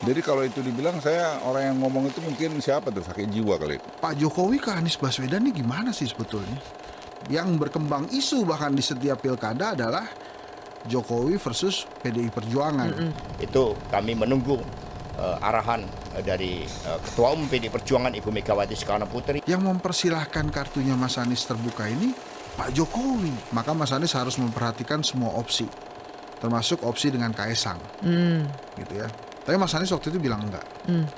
Jadi kalau itu dibilang saya orang yang ngomong itu mungkin siapa tuh, sakit jiwa kali itu. Pak Jokowi ke Anies Baswedan ini gimana sih sebetulnya? Yang berkembang isu bahkan di setiap pilkada adalah Jokowi versus PDI Perjuangan. Itu kami menunggu arahan dari Ketua Umum PDI Perjuangan Ibu Megawati Soekarno Putri. Yang mempersilahkan kartunya Mas Anies terbuka ini Pak Jokowi. Maka Mas Anies harus memperhatikan semua opsi, termasuk opsi dengan Kaesang, gitu ya. Tapi Mas Anies waktu itu bilang enggak.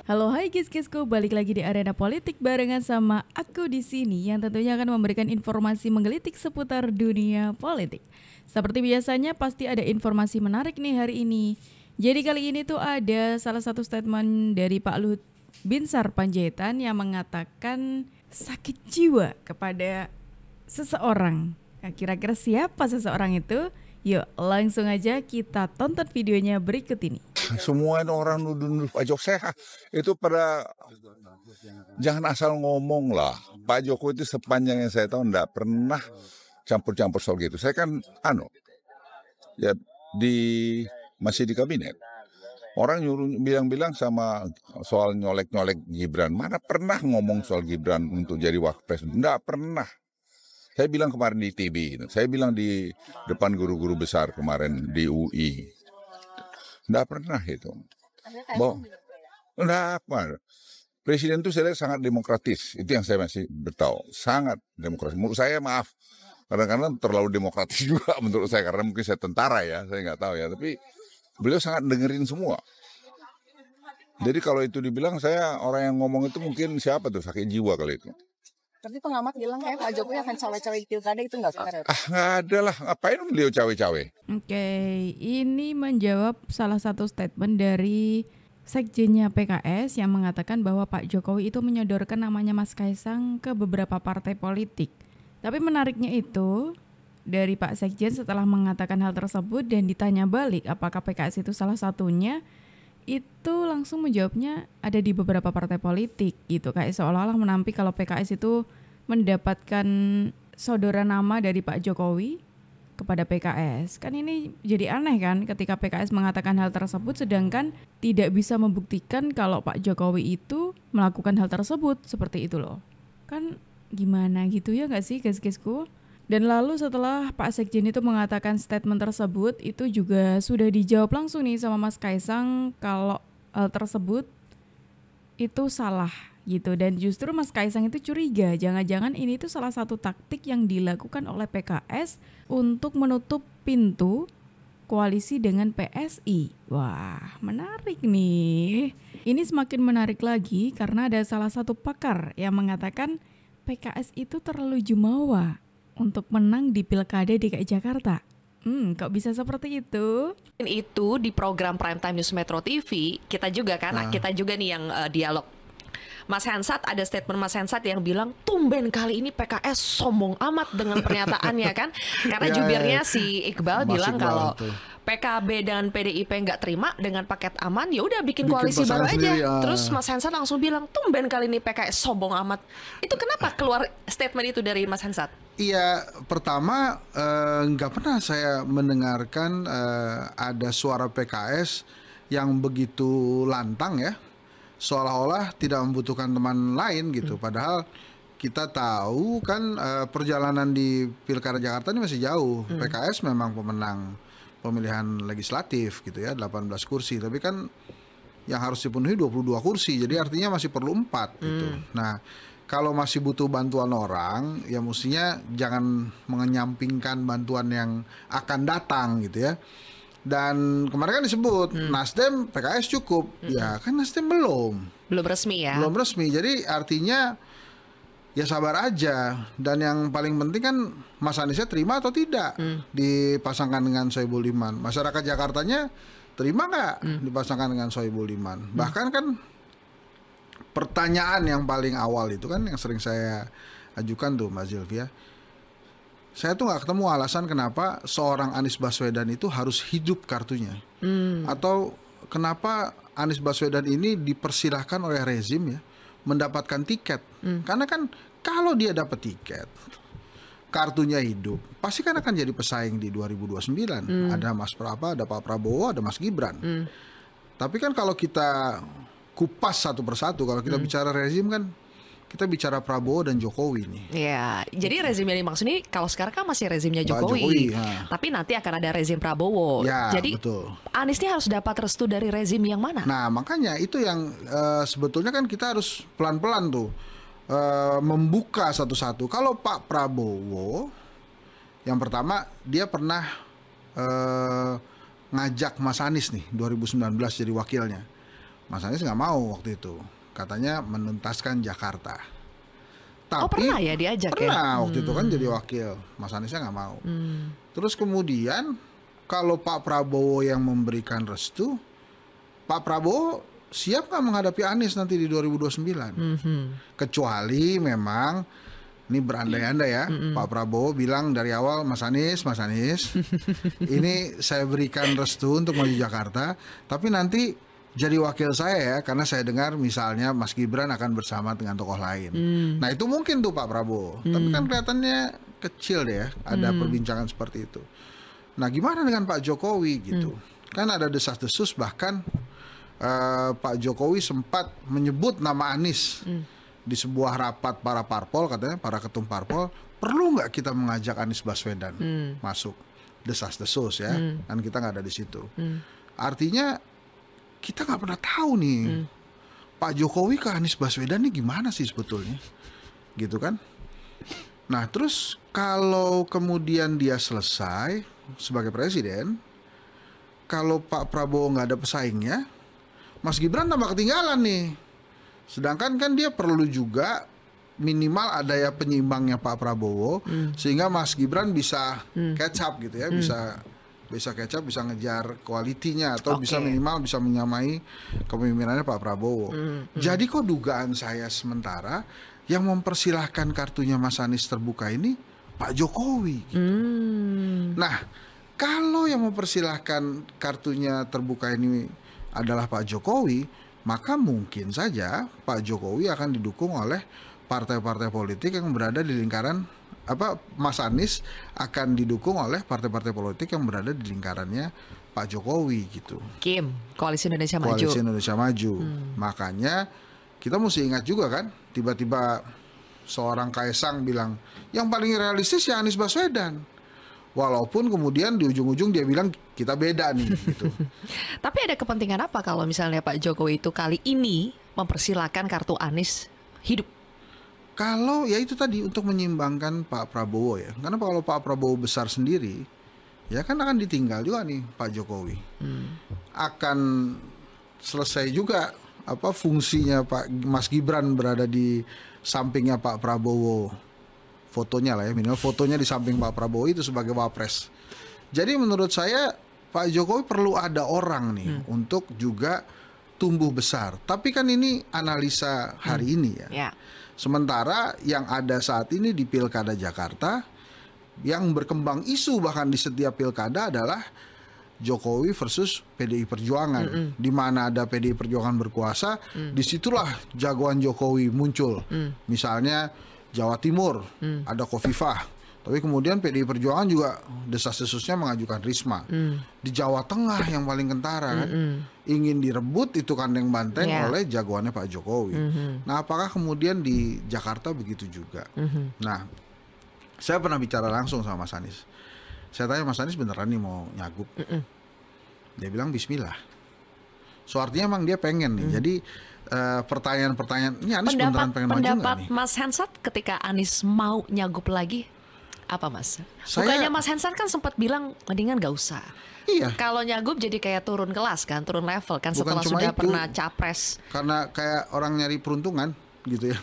Halo, hai guys-guysku, balik lagi di Arena Politik barengan sama aku di sini yang tentunya akan memberikan informasi menggelitik seputar dunia politik. Seperti biasanya pasti ada informasi menarik nih hari ini. Jadi kali ini tuh ada salah satu statement dari Pak Luhut Binsar Panjaitan yang mengatakan sakit jiwa kepada seseorang. Nah, kira-kira siapa seseorang itu? Yuk langsung aja kita tonton videonya berikut ini. Semua orang nuduh Pak Jokowi itu pada jangan asal ngomong lah. Pak Jokowi itu sepanjang yang saya tahu enggak pernah campur-campur soal gitu. Saya kan ya masih di kabinet. Orang nyuruh bilang-bilang sama soal nyolek-nyolek Gibran. Mana pernah ngomong soal Gibran untuk jadi wakil presiden? Enggak pernah. Saya bilang kemarin di TV, saya bilang di depan guru-guru besar kemarin di UI. Enggak pernah itu. Enggak apa. Presiden itu saya lihat sangat demokratis. Itu yang saya masih bertahu. Sangat demokratis. Menurut saya maaf. Kadang-kadang terlalu demokratis juga menurut saya. Karena mungkin saya tentara ya. Saya nggak tahu ya. Tapi beliau sangat dengerin semua. Jadi kalau itu dibilang saya orang yang ngomong itu mungkin siapa tuh, sakit jiwa kali itu. Tapi pengamat bilang kayak Pak Jokowi akan cawe-cawe di pilkada, itu nggak benar ya? Nggak ada lah. Ngapain beliau cawe-cawe? Oke, ini menjawab salah satu statement dari sekjennya PKS yang mengatakan bahwa Pak Jokowi itu menyodorkan namanya Mas Kaesang ke beberapa partai politik. Tapi menariknya itu, dari Pak Sekjen setelah mengatakan hal tersebut dan ditanya balik apakah PKS itu salah satunya, itu langsung menjawabnya ada di beberapa partai politik gitu. Kayak seolah-olah menampik kalau PKS itu mendapatkan sodoran nama dari Pak Jokowi kepada PKS. Kan ini jadi aneh kan ketika PKS mengatakan hal tersebut sedangkan tidak bisa membuktikan kalau Pak Jokowi itu melakukan hal tersebut. Seperti itu loh. Kan gimana gitu ya gak sih guys-guysku? Dan lalu setelah Pak Sekjen itu mengatakan statement tersebut, itu juga sudah dijawab langsung nih sama Mas Kaesang kalau hal tersebut itu salah gitu. Dan justru Mas Kaesang itu curiga, jangan-jangan ini tuh salah satu taktik yang dilakukan oleh PKS untuk menutup pintu koalisi dengan PSI. Wah, menarik nih. Ini semakin menarik lagi karena ada salah satu pakar yang mengatakan PKS itu terlalu jumawa untuk menang di Pilkada DKI Jakarta. Kok bisa seperti itu? Itu di program Primetime News Metro TV, kita juga nih yang dialog. Mas Hensat, ada statement Mas Hensat yang bilang tumben kali ini PKS sombong amat dengan pernyataannya kan. Karena jubirnya si Iqbal bilang kalau PKB dan PDIP nggak terima dengan paket aman, ya udah bikin koalisi baru aja. Terus Mas Hensat langsung bilang tumben kali ini PKS sombong amat. Itu kenapa keluar statement itu dari Mas Hensat? Iya, pertama nggak pernah saya mendengarkan ada suara PKS yang begitu lantang ya, seolah-olah tidak membutuhkan teman lain gitu. Padahal kita tahu kan perjalanan di Pilkada Jakarta ini masih jauh. PKS memang pemenang pemilihan legislatif gitu ya, 18 kursi. Tapi kan yang harus dipenuhi 22 kursi, jadi artinya masih perlu 4 gitu. Nah, kalau masih butuh bantuan orang, ya mestinya jangan mengenyampingkan bantuan yang akan datang gitu ya. Dan kemarin kan disebut Nasdem PKS cukup, ya kan Nasdem belum resmi ya. Belum resmi, jadi artinya ya sabar aja. Dan yang paling penting kan Mas Aniesnya terima atau tidak dipasangkan dengan Soebul Iman. Masyarakat Jakartanya terima nggak dipasangkan dengan Soebul Iman. Bahkan kan pertanyaan yang paling awal itu kan yang sering saya ajukan tuh Mbak Zilvia, saya tuh nggak ketemu alasan kenapa seorang Anies Baswedan itu harus hidup kartunya, atau kenapa Anies Baswedan ini dipersilahkan oleh rezim ya mendapatkan tiket. Karena kan kalau dia dapat tiket, kartunya hidup, pasti kan akan jadi pesaing di 2029. Ada Mas Prapa, ada Pak Prabowo, ada Mas Gibran. Tapi kan kalau kita kupas satu persatu, kalau kita bicara rezim kan kita bicara Prabowo dan Jokowi nih. Iya, jadi rezim yang dimaksud ini kalau sekarang kan masih rezimnya Pak Jokowi, Jokowi, ya. tapi nanti akan ada rezim Prabowo. Ya, Jadi betul. Anies ini harus dapat restu dari rezim yang mana? Nah, makanya itu yang sebetulnya kan kita harus pelan-pelan tuh membuka satu-satu. Kalau Pak Prabowo, yang pertama dia pernah ngajak Mas Anies nih 2019 jadi wakilnya. Mas Anies nggak mau waktu itu. Katanya menuntaskan Jakarta. Tapi pernah ya diajak ya? Pernah waktu itu kan jadi wakil. Mas Aniesnya nggak mau. Terus kemudian kalau Pak Prabowo yang memberikan restu, Pak Prabowo siap nggak menghadapi Anies nanti di 2029? Kecuali memang ini berandai-andai ya, Pak Prabowo bilang dari awal, Mas Anies, ini saya berikan restu untuk maju Jakarta, tapi nanti jadi wakil saya ya, karena saya dengar misalnya Mas Gibran akan bersama dengan tokoh lain. Nah itu mungkin tuh Pak Prabowo, tapi kan kelihatannya kecil deh ya, ada perbincangan seperti itu. Nah gimana dengan Pak Jokowi gitu? Kan ada desas-desus, bahkan Pak Jokowi sempat menyebut nama Anies di sebuah rapat para parpol, katanya para ketum parpol, perlu nggak kita mengajak Anies Baswedan masuk? Desas-desus ya, kan kita nggak ada di situ. Artinya kita nggak pernah tahu nih Pak Jokowi ke Anies Baswedan nih gimana sih sebetulnya, gitu kan? Nah terus kalau kemudian dia selesai sebagai presiden, kalau Pak Prabowo nggak ada pesaingnya, Mas Gibran tambah ketinggalan nih. Sedangkan kan dia perlu juga minimal ada ya penyeimbangnya Pak Prabowo, sehingga Mas Gibran bisa catch up gitu ya, bisa catch up, bisa ngejar kualitinya, atau bisa minimal bisa menyamai kepemimpinannya Pak Prabowo. Jadi kok dugaan saya sementara yang mempersilahkan kartunya Mas Anies terbuka ini Pak Jokowi gitu. Nah kalau yang mempersilahkan kartunya terbuka ini adalah Pak Jokowi, maka mungkin saja Pak Jokowi akan didukung oleh partai-partai politik yang berada di lingkaran Mas Anies akan didukung oleh partai-partai politik yang berada di lingkarannya Pak Jokowi gitu. Kim, Koalisi Indonesia Maju. Koalisi Indonesia Maju. Makanya kita mesti ingat juga kan, tiba-tiba seorang Kaesang bilang yang paling realistis ya Anies Baswedan. Walaupun kemudian di ujung-ujung dia bilang kita beda nih gitu. Tapi ada kepentingan apa kalau misalnya Pak Jokowi itu kali ini mempersilahkan kartu Anies hidup? Kalau ya itu tadi untuk menyeimbangkan Pak Prabowo ya. Karena kalau Pak Prabowo besar sendiri, ya kan akan ditinggal juga nih Pak Jokowi. Akan selesai juga fungsinya Pak Mas Gibran berada di sampingnya Pak Prabowo. Fotonya lah ya, minimal fotonya di samping Pak Prabowo itu sebagai wapres. Jadi menurut saya Pak Jokowi perlu ada orang nih untuk juga tumbuh besar. Tapi kan ini analisa hari ini ya. Sementara yang ada saat ini di Pilkada Jakarta, yang berkembang isu bahkan di setiap pilkada adalah Jokowi versus PDI Perjuangan. Di mana ada PDI Perjuangan berkuasa, disitulah jagoan Jokowi muncul. Misalnya Jawa Timur, ada Khofifah. Tapi kemudian PDI Perjuangan juga desas-desusnya mengajukan Risma. Di Jawa Tengah yang paling kentara kan, ingin direbut itu kandeng banteng oleh jagoannya Pak Jokowi. Nah apakah kemudian di Jakarta begitu juga? Nah saya pernah bicara langsung sama Mas Anies. Saya tanya Mas Anies beneran nih mau nyagup? Dia bilang bismillah. So artinya emang dia pengen nih. Jadi pertanyaan-pertanyaan ini Anies beneran pengen maju nggak nih? Pendapat Mas Hensat ketika Anies mau nyagup lagi apa Mas? Bukannya Mas Hensat kan sempat bilang mendingan gak usah. Iya. Kalau nyagup jadi kayak turun kelas kan, turun level kan. Bukan setelah cuma sudah itu, pernah capres. Karena kayak orang nyari peruntungan gitu ya.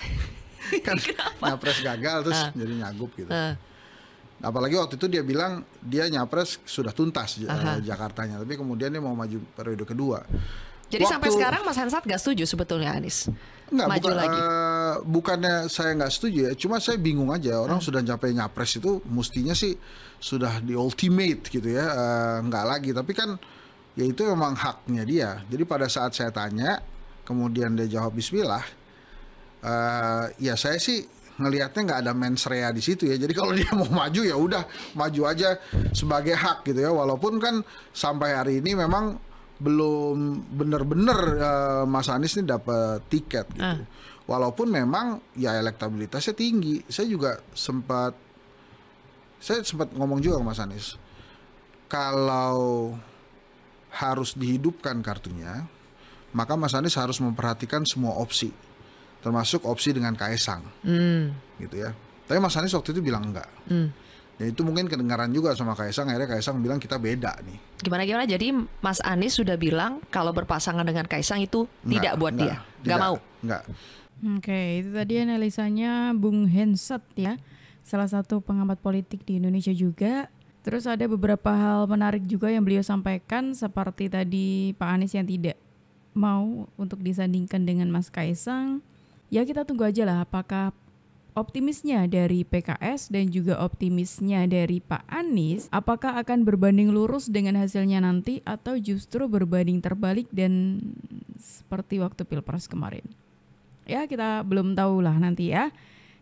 Kan nyapres gagal terus jadi nyagup gitu. Apalagi waktu itu dia bilang dia nyapres sudah tuntas Jakartanya, tapi kemudian dia mau maju periode kedua. Jadi sampai sekarang Mas Hensat gak setuju sebetulnya Anies maju lagi? Bukannya saya nggak setuju ya, cuma saya bingung aja orang sudah sampai nyapres itu mestinya sih sudah di ultimate gitu ya, nggak lagi. Tapi kan ya itu memang haknya dia. Jadi pada saat saya tanya, kemudian dia jawab Bismillah, ya saya sih ngelihatnya nggak ada mens rea di situ ya. Jadi kalau dia mau maju ya udah maju aja sebagai hak gitu ya. Walaupun kan sampai hari ini memang belum benar-benar Mas Anies ini dapat tiket gitu. Walaupun memang ya elektabilitasnya tinggi. Saya sempat ngomong juga ke Mas Anies, kalau harus dihidupkan kartunya, maka Mas Anies harus memperhatikan semua opsi, termasuk opsi dengan Kaesang, gitu ya. Tapi Mas Anies waktu itu bilang enggak. Ya itu mungkin kedengaran juga sama Kaesang, akhirnya Kaesang bilang kita beda nih. Gimana? Jadi Mas Anies sudah bilang kalau berpasangan dengan Kaesang itu tidak buat dia, nggak mau. Enggak. Oke, itu tadi analisanya Bung Hensat ya, salah satu pengamat politik di Indonesia juga. Terus ada beberapa hal menarik juga yang beliau sampaikan, seperti tadi Pak Anies yang tidak mau untuk disandingkan dengan Mas Kaesang. Ya kita tunggu aja lah apakah optimisnya dari PKS dan juga optimisnya dari Pak Anies, apakah akan berbanding lurus dengan hasilnya nanti atau justru berbanding terbalik dan seperti waktu Pilpres kemarin. Ya kita belum tahu lah nanti ya.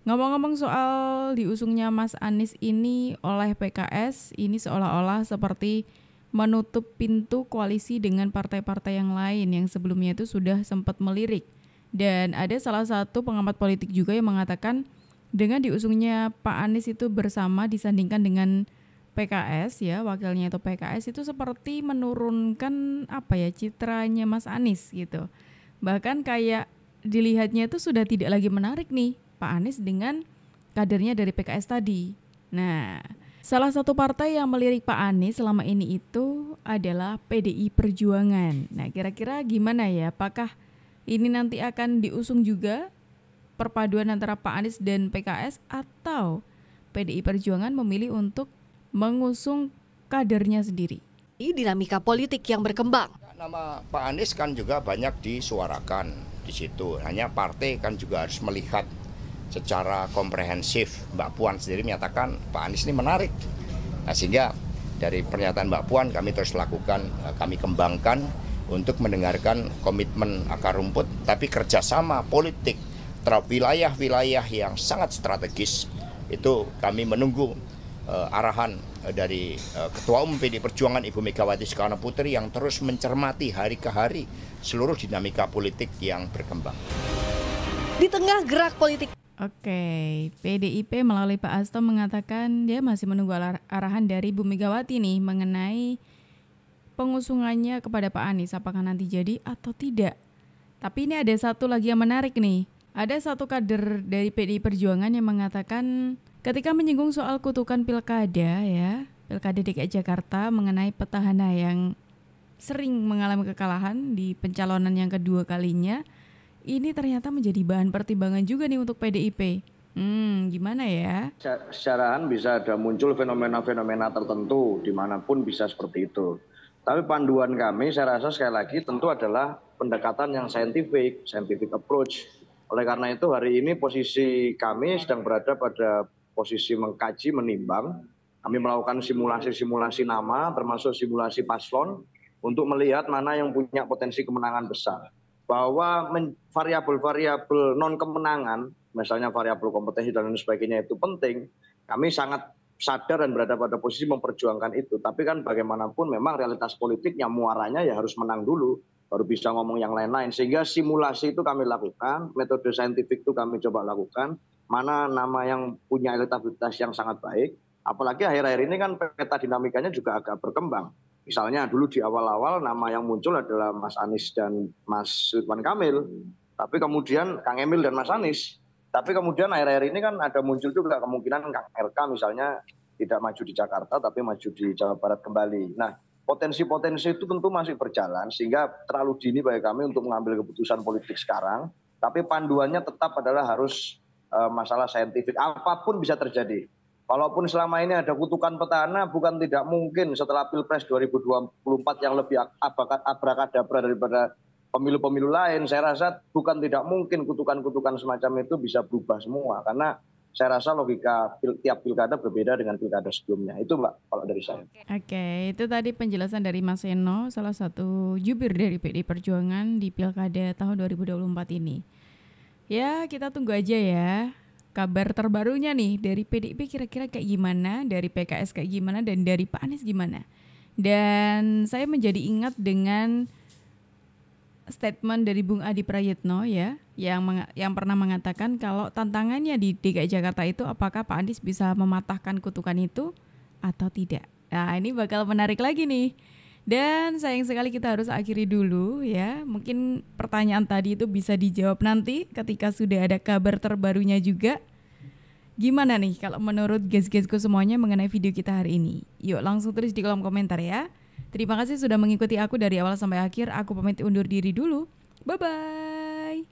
Ngomong-ngomong soal diusungnya Mas Anies ini oleh PKS, ini seolah-olah seperti menutup pintu koalisi dengan partai-partai yang lain yang sebelumnya itu sudah sempat melirik. Dan ada salah satu pengamat politik juga yang mengatakan dengan diusungnya Pak Anies itu bersama disandingkan dengan PKS ya, wakilnya itu PKS itu seperti menurunkan citranya Mas Anies gitu. Bahkan kayak dilihatnya itu sudah tidak lagi menarik nih Pak Anies dengan kadernya dari PKS tadi. Nah, salah satu partai yang melirik Pak Anies selama ini itu adalah PDI Perjuangan. Nah, kira-kira gimana ya? Apakah ini nanti akan diusung juga perpaduan antara Pak Anies dan PKS atau PDI Perjuangan memilih untuk mengusung kadernya sendiri? Ini dinamika politik yang berkembang. Nama Pak Anies kan juga banyak disuarakan di situ. Hanya partai kan juga harus melihat secara komprehensif. Mbak Puan sendiri menyatakan Pak Anies ini menarik. Nah, sehingga dari pernyataan Mbak Puan kami terus lakukan, kami kembangkan untuk mendengarkan komitmen akar rumput, tapi kerjasama politik terhadap wilayah-wilayah yang sangat strategis itu kami menunggu arahan dari Ketua Umum PDI Perjuangan Ibu Megawati Soekarno Putri yang terus mencermati hari ke hari seluruh dinamika politik yang berkembang. Di tengah gerak politik. Oke, PDIP melalui Pak Hasto mengatakan dia masih menunggu arahan dari Bu Megawati nih mengenai pengusungannya kepada Pak Anies, apakah nanti jadi atau tidak. Tapi ini ada satu lagi yang menarik nih. Ada satu kader dari PDI Perjuangan yang mengatakan ketika menyinggung soal kutukan pilkada DKI Jakarta mengenai petahana yang sering mengalami kekalahan di pencalonan yang kedua kalinya, ini ternyata menjadi bahan pertimbangan juga nih untuk PDIP. Gimana ya? Secarahan bisa ada muncul fenomena-fenomena tertentu dimanapun bisa seperti itu. Tapi panduan kami saya rasa sekali lagi tentu adalah pendekatan yang scientific approach. Oleh karena itu hari ini posisi kami sedang berada pada posisi mengkaji, menimbang. Kami melakukan simulasi-simulasi nama termasuk simulasi paslon untuk melihat mana yang punya potensi kemenangan besar. Bahwa variabel-variabel non kemenangan, misalnya variabel kompetensi dan lain sebagainya itu penting, kami sangat sadar dan berada pada posisi memperjuangkan itu. Tapi kan bagaimanapun memang realitas politiknya muaranya ya harus menang dulu, baru bisa ngomong yang lain-lain. Sehingga simulasi itu kami lakukan, metode saintifik itu kami coba lakukan, mana nama yang punya elektabilitas yang sangat baik. Apalagi akhir-akhir ini kan peta dinamikanya juga agak berkembang. Misalnya dulu di awal-awal nama yang muncul adalah Mas Anies dan Mas Ridwan Kamil. Tapi kemudian Kang Emil dan Mas Anies. Tapi kemudian akhir-akhir ini kan ada muncul juga kemungkinan Kang RK misalnya tidak maju di Jakarta tapi maju di Jawa Barat kembali. Nah, potensi-potensi itu tentu masih berjalan sehingga terlalu dini bagi kami untuk mengambil keputusan politik sekarang. Tapi panduannya tetap adalah harus masalah saintifik. Apapun bisa terjadi. Walaupun selama ini ada kutukan petahana, bukan tidak mungkin setelah Pilpres 2024 yang lebih abrakadabra daripada pemilu-pemilu lain, saya rasa bukan tidak mungkin kutukan-kutukan semacam itu bisa berubah semua. Karena saya rasa logika tiap pilkada berbeda dengan pilkada sebelumnya. Itu Mbak, kalau dari saya. Oke, itu tadi penjelasan dari Mas Eno, salah satu jubir dari PDI Perjuangan di pilkada tahun 2024 ini. Ya, kita tunggu aja ya. Kabar terbarunya nih dari PDIP kira-kira kayak gimana, dari PKS kayak gimana, dan dari Pak Anies gimana. Dan saya menjadi ingat dengan statement dari Bung Adi Prayitno ya, yang pernah mengatakan kalau tantangannya di DKI Jakarta itu apakah Pak Anies bisa mematahkan kutukan itu atau tidak. Nah, ini bakal menarik lagi nih. Dan sayang sekali kita harus akhiri dulu ya. Mungkin pertanyaan tadi itu bisa dijawab nanti ketika sudah ada kabar terbarunya juga. Gimana nih kalau menurut guys-guysku semuanya mengenai video kita hari ini? Yuk langsung tulis di kolom komentar ya. Terima kasih sudah mengikuti aku dari awal sampai akhir. Aku pamit undur diri dulu. Bye-bye.